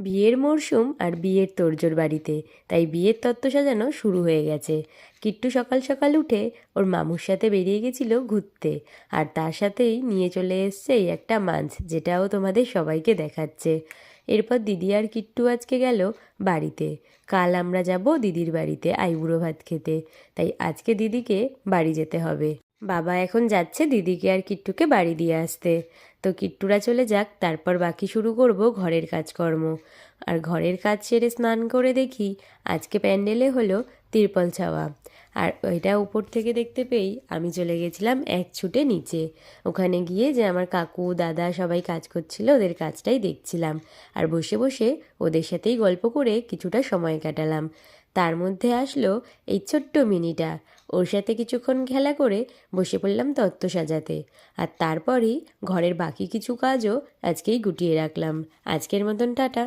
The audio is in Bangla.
বিয়ের মরশুম আর বিয়ের তোড়জোড় বাড়িতে, তাই বিয়ের তত্ত্ব সাজানো শুরু হয়ে গেছে। কিট্টু সকাল সকাল উঠে ওর মামুর সাথে বেরিয়ে গেছিল ঘুরতে, আর তার সাথেই নিয়ে চলে এসছে এই একটা মাছ, যেটাও তোমাদের সবাইকে দেখাচ্ছে। এরপর দিদি আর কিট্টু আজকে গেল বাড়িতে। কাল আমরা যাব দিদির বাড়িতে আইবুড়ো ভাত খেতে, তাই আজকে দিদিকে বাড়ি যেতে হবে। বাবা এখন যাচ্ছে দিদিকে আর কিট্টুকে বাড়ি দিয়ে আসতে। তো কিট্টুরা চলে যাক, তারপর বাকি শুরু করব ঘরের কাজকর্ম। আর ঘরের কাজ সেরে স্নান করে দেখি আজকে প্যান্ডেলে হলো তিরপল ছাওয়া। আর ওইটা উপর থেকে দেখতে পেয়েই আমি চলে গেছিলাম এক ছুটে নিচে। ওখানে গিয়ে যে আমার কাকু দাদা সবাই কাজ করছিল, ওদের কাজটাই দেখছিলাম। আর বসে বসে ওদের সাথেই গল্প করে কিছুটা সময় কাটালাম। তার মধ্যে আসলো এই ছোট্ট মিনিটা। ওর সাথে কিছুক্ষণ খেলা করে বসে পড়লাম তত্ত্ব সাজাতে। আর তারপরই ঘরের বাকি কিছু কাজও আজকেই গুটিয়ে রাখলাম। আজকের মতন টাটা।